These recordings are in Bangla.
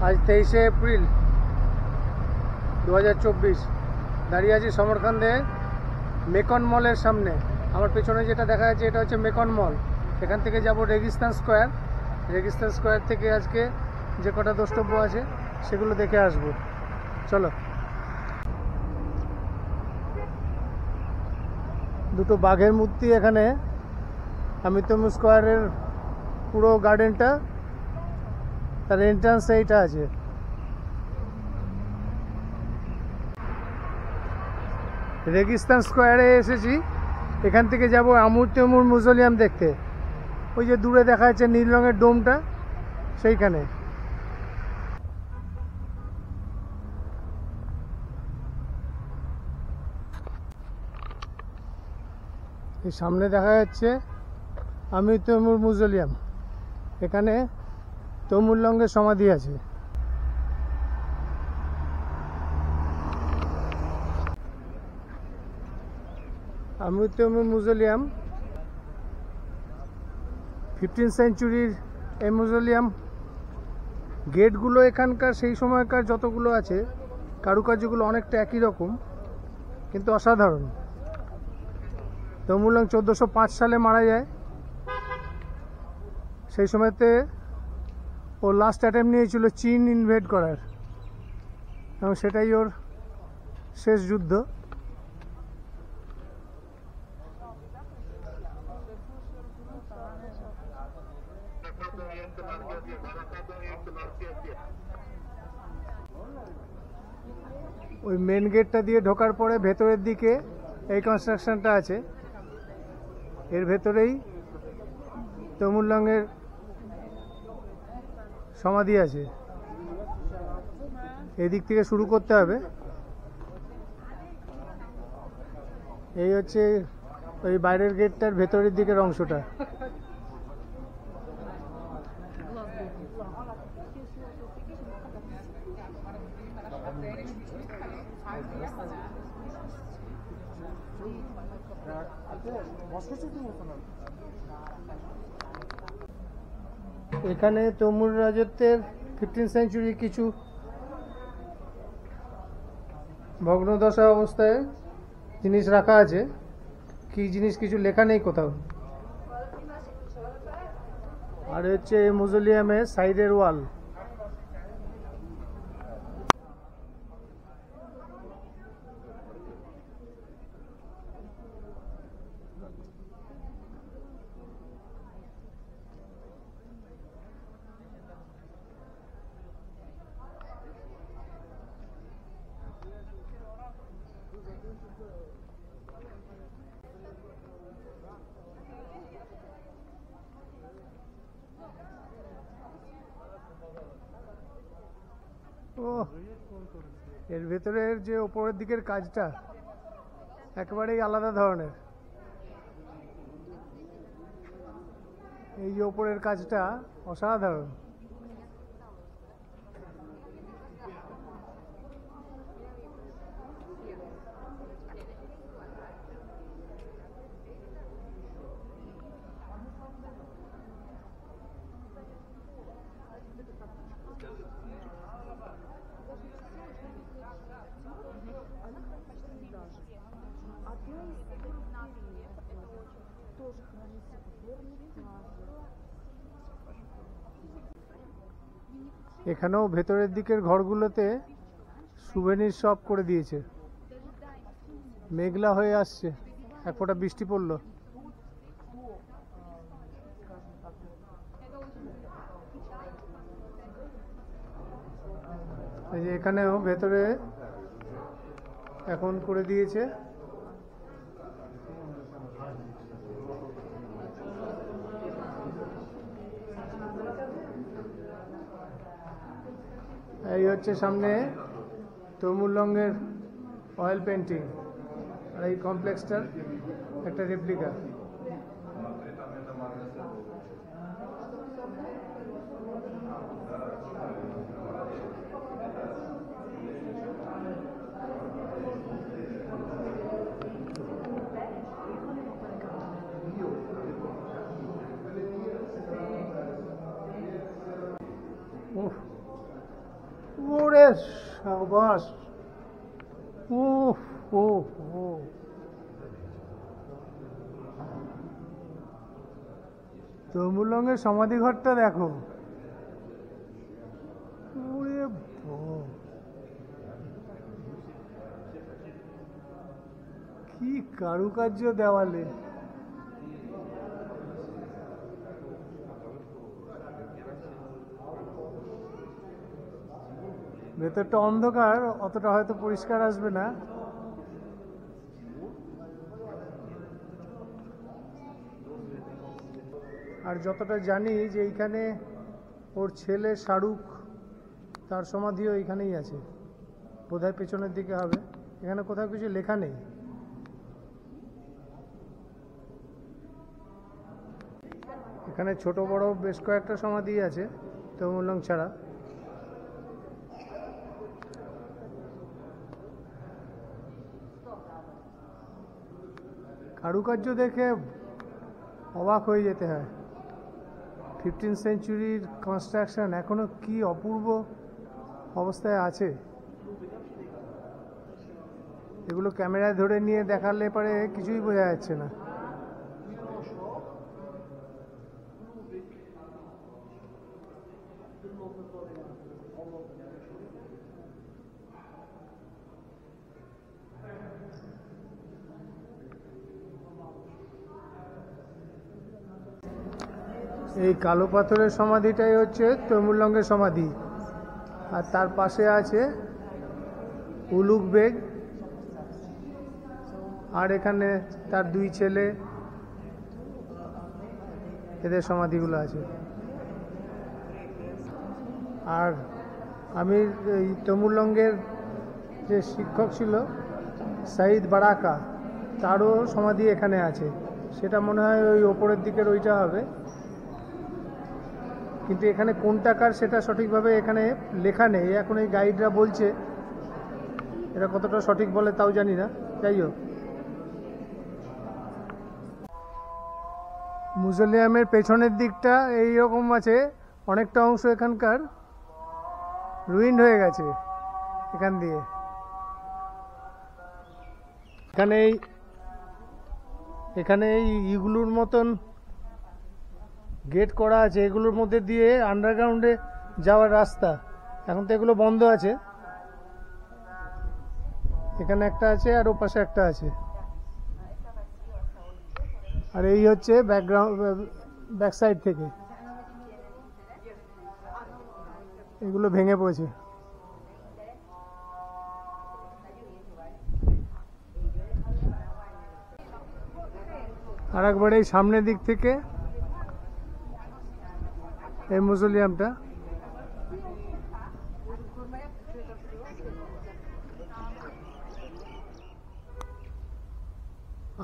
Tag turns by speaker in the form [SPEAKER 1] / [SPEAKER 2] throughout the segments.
[SPEAKER 1] আজ 23শে এপ্রিল 2024 দাঁড়িয়ে আছি সমরখান্দে মেকন মলের সামনে। আমার পেছনে যেটা দেখা যাচ্ছে এটা হচ্ছে মেকন মল। এখান থেকে যাব রেগিস্তান স্কোয়ার। রেগিস্তান স্কোয়ার থেকে আজকে যে কটা দ্রষ্টব্য আছে সেগুলো দেখে আসবো। চলো। দুটো বাঘের মূর্তি এখানে। অমিতম স্কোয়ারের পুরো গার্ডেনটা, তার এন্ট্রান্স এইটা আছে। রেগিস্তান স্কোয়ারে এসেছি। এখান থেকে যাব আমুর তেমুর মিউজিয়াম দেখতে। ওই যে দূরে দেখা যাচ্ছে নীল রঙের ডোমটা, সেইখানে। এই সামনে দেখা যাচ্ছে আমুর তেমুর মিউজিয়াম। এখানে তমুর লঙ্গের সমাধি আছে। আমুর তেমুর মিউজিয়াম 15th সেঞ্চুরির এই মিউজিয়াম। গেটগুলো এখানকার সেই সময়কার যতগুলো আছে কারুকার্যগুলো অনেকটা একই রকম, কিন্তু অসাধারণ। তমুর লং 1405 সালে মারা যায়। সেই সময়তে ও লাস্ট অ্যাটেম্প নিয়েছিল চীন ইনভেড করার, এবং সেটাই ওর শেষ যুদ্ধ। ওই মেন গেটটা দিয়ে ঢোকার পরে ভেতরের দিকে এই কনস্ট্রাকশনটা আছে। এর ভেতরেই তমুর লংয়ের সমাধি আছে। এই দিক থেকে শুরু করতে হবে। এই হচ্ছে ওই বাইরের গেটটার ভেতরের দিকের অংশটা। এখানে তমুর রাজত্বের 15th সেঞ্চুরি কিছু ভগ্নদশা অবস্থায় জিনিস রাখা আছে। কি জিনিস কিছু লেখা নেই কোথাও। আর হচ্ছে এই মিউজিয়ামের সাইডের ওয়াল। ও, এর ভেতরের যে ওপরের দিকের কাজটা একেবারেই আলাদা ধরনের। এই যে ওপরের কাজটা অসাধারণ। এখানেও ভেতরের দিকের ঘরগুলোতে সুভেনির শপ করে দিয়েছে। মেঘলা হয়ে আসছে, এক ফোঁটা বৃষ্টি পড়লো। এই যে এখানেও ভেতরে এখন করে দিয়েছে। এই হচ্ছে সামনে তমুর লংয়ের অয়েল পেন্টিং, আর এই কমপ্লেক্সটার একটা রেপ্লিকা। ওরে সাবাস! ও ও ও তমুলঙ্গের সমাধি ঘরটা দেখো। ওরে কি কারুকার্য দেওয়ালে! ভেতরটা অন্ধকার, অতটা হয়তো পরিষ্কার আসবে না। আর যতটা জানি যে এইখানে ওর ছেলে শাহরুখ, তার সমাধিও এইখানেই আছে, বোধহয় পেছনের দিকে হবে। এখানে কোথাও কিছু লেখা নেই। এখানে ছোট বড় বেশ কয়েকটা সমাধি আছে তমুলং ছাড়া। কারুকার্য দেখে অবাক হয়ে যেতে হয়। 15th সেঞ্চুরির কনস্ট্রাকশন এখনো কি অপূর্ব অবস্থায় আছে। এগুলো ক্যামেরায় ধরে নিয়ে দেখালে পরে কিছুই বোঝা যাচ্ছে না। এই কালো পাথরের সমাধিটাই হচ্ছে তৈমুরলঙ্গের সমাধি। আর তার পাশে আছে উলুগ বেগ, আর এখানে তার দুই ছেলে, এদের সমাধিগুলো আছে। আর আমি এই তমুলঙ্গের যে শিক্ষক ছিল সাইদ বারাকা, তারও সমাধি এখানে আছে। সেটা মনে হয় ওই ওপরের দিকের ওইটা হবে, কিন্তু এখানে কোনটাকার সেটা সঠিকভাবে এখানে লেখা নেই। এখন এই গাইডরা বলছে, এরা কতটা সঠিক বলে তাও জানি না। যাই হোক, মিউজিয়ামের পেছনের দিকটা এইরকম আছে, অনেকটা অংশ এখানকার রুইন্ড হয়ে গেছে এখান দিয়ে। এখানে এই ইগুলোর মতন গেট করা আছে, এগুলোর মধ্যে দিয়ে আন্ডারগ্রাউন্ডে যাওয়ার রাস্তা। এখন তো এগুলো বন্ধ আছে। এখানে একটা আছে আর ও পাশে একটা আছে। আর এই হচ্ছে ব্যাক সাইড থেকে এগুলো ভেঙে পড়েছে। আর একবার এই সামনের দিক থেকে এই মিউজিয়ামটা।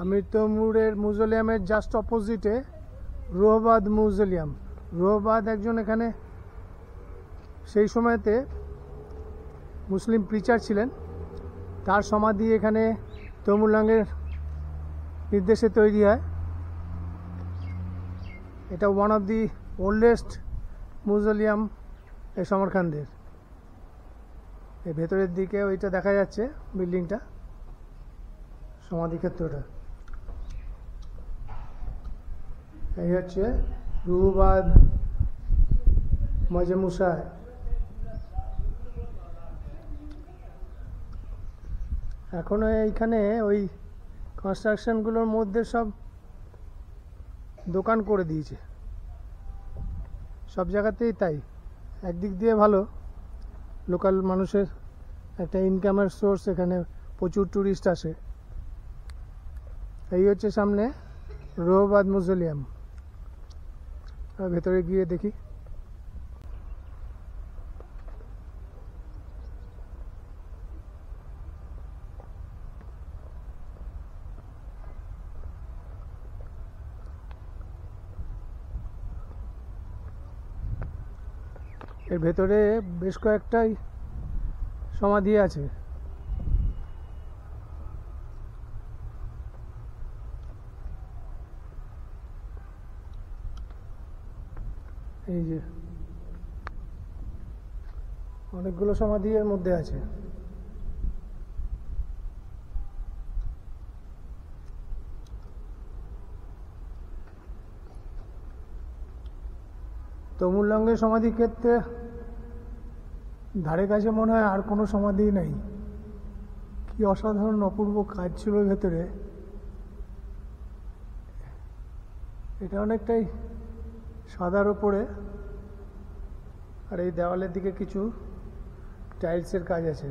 [SPEAKER 1] আমিরতমুরের মিউজিয়ামের জাস্ট অপোজিটে রোহবাদ মিউজিয়াম। রোহবাদ একজন এখানে সেই সময়তে মুসলিম প্রিচার ছিলেন, তার সমাধি এখানে তমুলঙ্গের নির্দেশে তৈরি হয়। এটা one of the oldest museum এই সমরখানদের। এই ভেতরের দিকে ওইটা দেখা যাচ্ছে বিল্ডিংটা, সমাধিক্ষেত্রটা। এই হচ্ছে রুহবাদ মজমুসায়। এখনো এইখানে ওই কনস্ট্রাকশনগুলোর মধ্যে সব দোকান করে দিয়েছে, সব জায়গাতেই তাই। একদিক দিয়ে ভালো, লোকাল মানুষের একটা ইনকামের সোর্স, এখানে প্রচুর ট্যুরিস্ট আসে। এই হচ্ছে সামনে রোহবাদ মিউজিয়াম। ভেতরে গিয়ে দেখি। এর ভেতরে বেশ কয়েকটাই সমাধি আছে। এই যে অনেকগুলো সমাধি এর মধ্যে আছে। তমুলঙ্গের সমাধি ক্ষেত্রে ধারে কাছে মনে হয় আর কোনো সমাধি নাই। কি অসাধারণ অপূর্ব কাজ ছিল ভেতরে। এটা অনেকটাই সাদার ওপরে, আর এই দেওয়ালের দিকে কিছু টাইলসের কাজ আছে।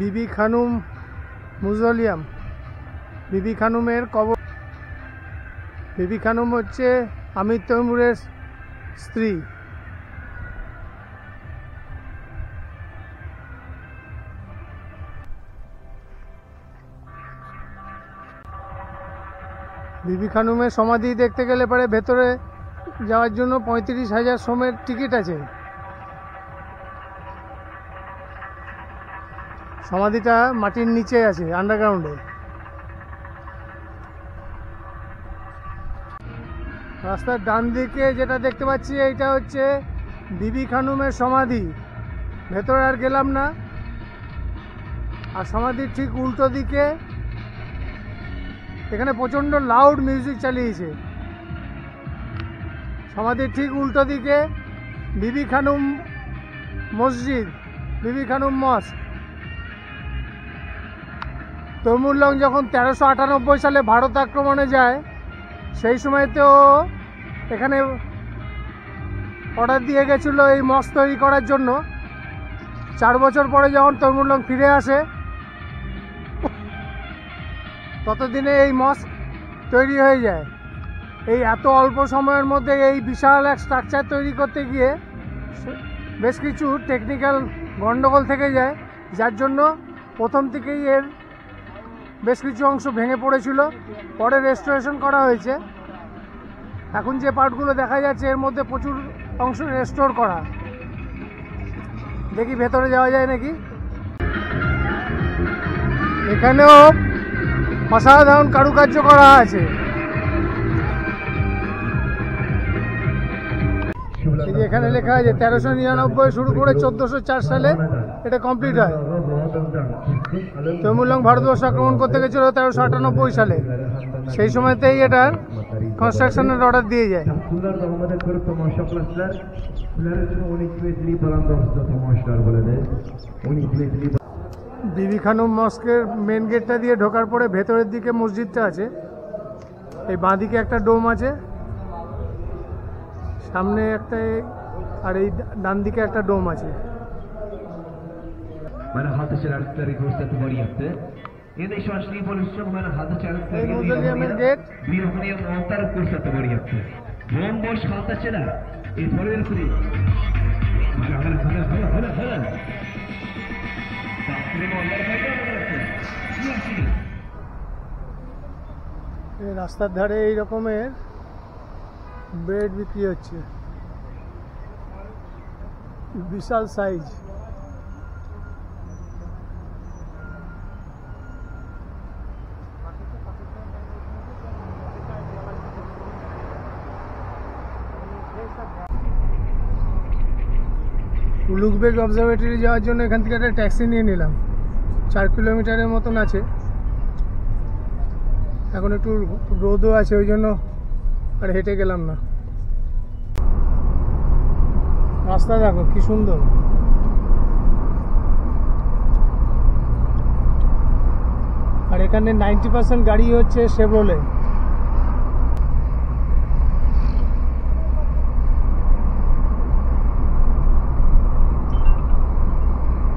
[SPEAKER 1] বিবি খানুম মুজলিয়াম। বিবি খানুমের কবর। বিবি খানুম হচ্ছে আমির তৈমুরের স্ত্রী। বিবি খানুমের সমাধি দেখতে গেলে পরে ভেতরে যাওয়ার জন্য 35,000 সোমের টিকিট আছে। সমাধিটা মাটির নিচে আছে, আন্ডারগ্রাউন্ডে। রাস্তার ডান দিকে যেটা দেখতে পাচ্ছি এইটা হচ্ছে বিবি খানুমের সমাধি। ভেতরে আর গেলাম না। আর সমাধির ঠিক উল্টো দিকে এখানে প্রচণ্ড লাউড মিউজিক চালিয়েছে। সমাধির ঠিক উল্টো দিকে বিবি খানুম মসজিদ, বিবি খানুম মস্ক। তৈমুরলং যখন 1398 সালে ভারত আক্রমণে যায়, সেই সময়তেও এখানে অর্ডার দিয়ে গেছিল এই মস্ক তৈরি করার জন্য। 4 বছর পরে যখন তৈমুরলং ফিরে আসে, ততদিনে এই মস্ক তৈরি হয়ে যায়। এই এত অল্প সময়ের মধ্যে এই বিশাল এক স্ট্রাকচার তৈরি করতে গিয়ে বেশ কিছু টেকনিক্যাল গন্ডগোল থেকে যায়, যার জন্য প্রথম থেকেই এর বেশ কিছু অংশ ভেঙে পড়েছিল। পরে রেস্টোরেশন করা হয়েছে। এখন যে পার্টগুলো দেখা যাচ্ছে এর মধ্যে প্রচুর অংশ রেস্টোর করা। দেখি ভেতরে যাওয়া যায় নাকি। এখানেও অসাধারণ কারুকার্য করা আছে। এখানে লেখা আছে 1399 শুরু করে 1404 সালে এটা কমপ্লিট হয়। তৈমুরলং ভারতবর্ষ আক্রমণ করতে গেছিল 1398 সালে। সেই সময়তেই এটার কনস্ট্রাকশনের অর্ডার দিয়ে যায়। বিবি খানুম মস্কের মেন গেটটা দিয়ে ঢোকার পরে ভেতরের দিকে মসজিদটা আছে। এই বাঁদিকে একটা ডোম আছে, সামনে একটা, আর এই ডান দিকে একটা ডোম আছে। মুজলিয়ামের গেট। রাস্তার ধারে এই রকমের ব্রেড বিক্রি হচ্ছে, বিশাল সাইজ। উলুগবেগ অবজারভেটরি যাওয়ার জন্য এখান থেকে একটা ট্যাক্সি নিয়ে নিলাম। 4 কিলোমিটারের মতন আছে। এখন একটু রোদও আছে, ওই জন্য আর হেঁটে গেলাম না। রাস্তা দেখো কি সুন্দর। আর এখানে 90% গাড়ি হচ্ছে শেভরলে।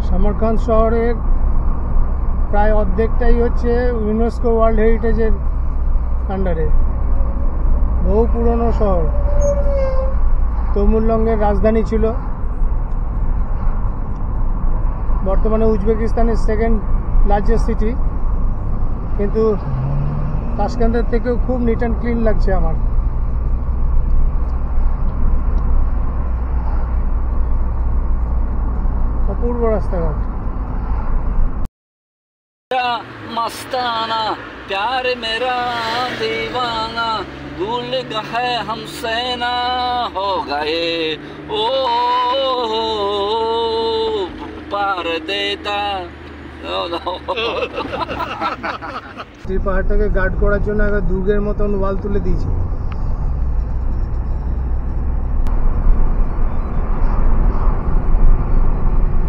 [SPEAKER 1] সামারকান্দ শহরের প্রায় অর্ধেকটাই হচ্ছে ইউনেস্কো ওয়ার্ল্ড হেরিটেজের আন্ডারে। বহু পুরনো শহর। তৈমুরলংয়ের রাজধানী ছিল। বর্তমানে উজবেকিস্তানের সেকেন্ড লার্জেস্ট সিটি, কিন্তু তাশকেন্দের থেকেও খুব নিট অ্যান্ড ক্লিন লাগছে আমার। অপূর্ব রাস্তাঘাট।
[SPEAKER 2] मस्ताना प्यार मेरा दीवाना भूल गए हमसे ना हो गए ओ पार देता
[SPEAKER 1] এই পাহাড়টাকে গার্ড করার জন্য একটা দুর্গের মতন ওয়াল তুলে দিয়েছে।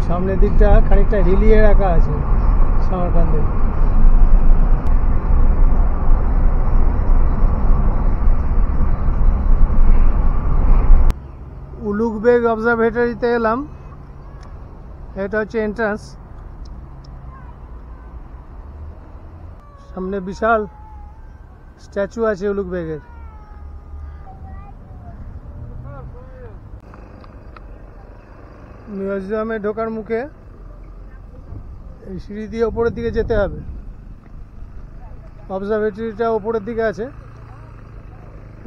[SPEAKER 1] সামনের দিকটা খানিকটা হিলিয়ে রাখা আছে সামারকান্দে। উলুগবেগ অবজারভেটরিতে এলাম, এটা হচ্ছে এন্ট্রান্স। সামনে বিশাল স্ট্যাচু আছে উলুগবেগের। মিউজিয়ামে ঢোকার মুখে এই সিঁড়ি দিয়ে ওপরের দিকে যেতে হবে। অবজারভেটরিটা ওপরের দিকে আছে,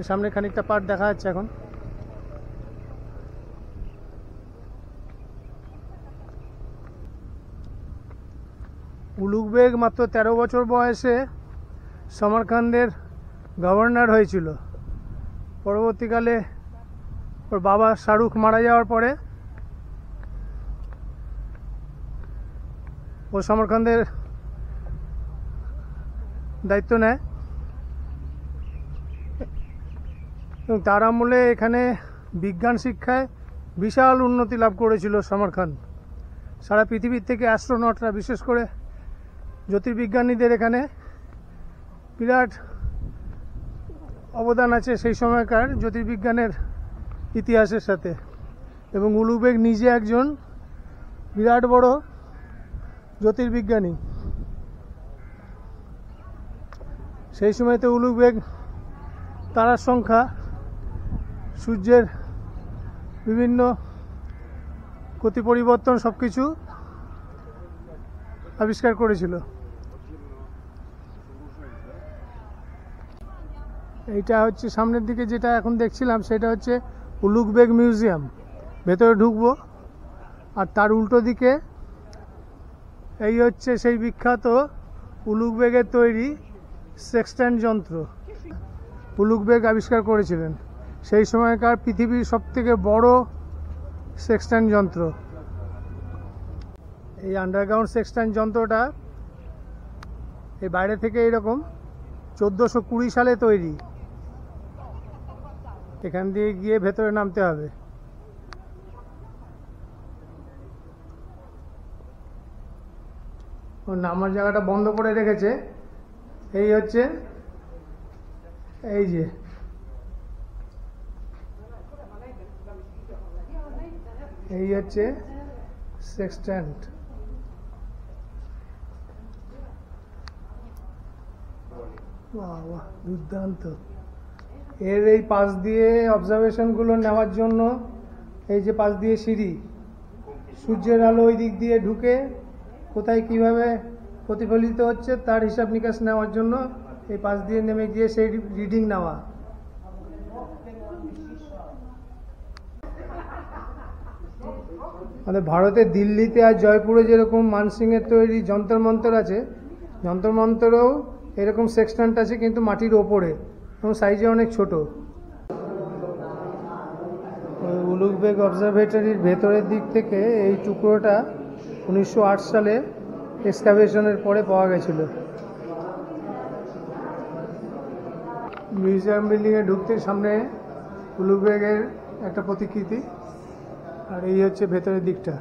[SPEAKER 1] সামনে খানিকটা পার্ট দেখা যাচ্ছে এখন। উলুগবেগ মাত্র 13 বছর বয়সে সমরকান্দের গভর্নর হয়েছিল। পরবর্তীকালে ওর বাবা শাহরুখ মারা যাওয়ার পরে ও সমরকান্দের দায়িত্ব নেয় এবং তার আমলে এখানে বিজ্ঞান শিক্ষায় বিশাল উন্নতি লাভ করেছিল সমরকান্দ। সারা পৃথিবীর থেকে অ্যাস্ট্রোনটরা, বিশেষ করে জ্যোতির্বিজ্ঞানীদের এখানে বিরাট অবদান আছে সেই সময়কার জ্যোতির্বিজ্ঞানের ইতিহাসের সাথে। এবং উলুগবেগ নিজে একজন বিরাট বড় জ্যোতির্বিজ্ঞানী। সেই সময়তে উলুগবেগ তারার সংখ্যা, সূর্যের বিভিন্ন গতি পরিবর্তন সবকিছু আবিষ্কার করেছিল। এইটা হচ্ছে সামনের দিকে যেটা এখন দেখছিলাম, সেটা হচ্ছে উলুগবেগ মিউজিয়াম। ভেতরে ঢুকবো, আর তার উল্টো দিকে এই হচ্ছে সেই বিখ্যাত উলুগবেগের তৈরি সেক্সট্যান্ট যন্ত্র। উলুগবেগ আবিষ্কার করেছিলেন সেই সময়কার পৃথিবীর সবথেকে বড় সেক্সট্যান্ট যন্ত্র। এই আন্ডারগ্রাউন্ড সেক্সট্যান্ট যন্ত্রটা এই বাইরে থেকে এইরকম 1420 সালে তৈরি। এখান দিয়ে গিয়ে ভেতরে নামতে হবে। নামার জায়গাটা বন্ধ করে রেখেছে। এই হচ্ছে এই যে এই হচ্ছে সেক্সট্যান্ট। বাহ বাহ, দুর্দান্ত। এর এই পাশ দিয়ে অবজারভেশনগুলো নেওয়ার জন্য এই যে পাশ দিয়ে সিঁড়ি, সূর্যের আলো ওই দিক দিয়ে ঢুকে কোথায় কিভাবে প্রতিফলিত হচ্ছে তার হিসাব নিকাশ নেওয়ার জন্য এই পাশ দিয়ে নেমে গিয়ে সেই রিডিং নেওয়া। আমাদের ভারতের দিল্লিতে আর জয়পুরে যেরকম মানসিংয়ের তৈরি যন্তর মন্তর আছে, যন্তর মন্তরেও এরকম সেক্সট্যান্ট আছে, কিন্তু মাটির ওপরে এবং সাইজে অনেক ছোট। উলুগবেগ অবজারভেটরির ভেতরের দিক থেকে এই টুকরোটা 1908 সালে এক্সকাভেশনের পরে পাওয়া গেছিল। মিউজিয়াম বিল্ডিংয়ে ঢুকতে সামনে উলুগবেগের একটা প্রতিকৃতি, আর এই হচ্ছে ভেতরের দিকটা।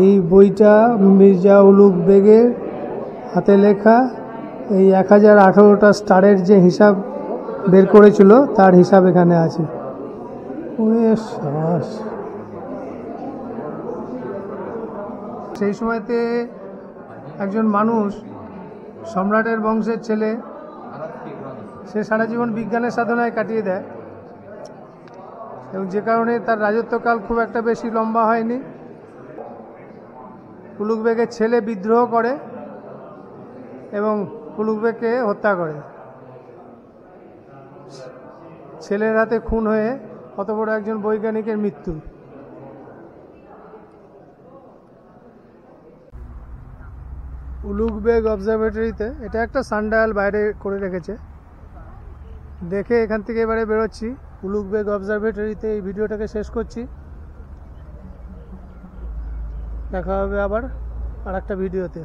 [SPEAKER 1] এই বইটা মির্জা উলুগবেগের হাতে লেখা। এই 1018টা স্টারের যে হিসাব বের করেছিল তার হিসাব এখানে আছে। ওরে শ্বাস। সেই সময়তে একজন মানুষ, সম্রাটের বংশের ছেলে, সে সারা জীবন বিজ্ঞানের সাধনায় কাটিয়ে দেয় এবং যে কারণে তার রাজত্বকাল খুব একটা বেশি লম্বা হয়নি। উলুগ বেগের ছেলে বিদ্রোহ করে এবং উলুগ বেগকে হত্যা করে। ছেলের হাতে খুন হয়ে অত বড় একজন বৈজ্ঞানিকের মৃত্যু। উলুগ বেগ অবজারভেটরিতে এটা একটা সানডায়াল বাইরে করে রেখেছে, দেখে এখান থেকে এবারে বেরোচ্ছি। উলুগ বেগ অবজারভেটরিতে এই ভিডিওটাকে শেষ করছি। দেখা হবে আবার আর একটা ভিডিওতে।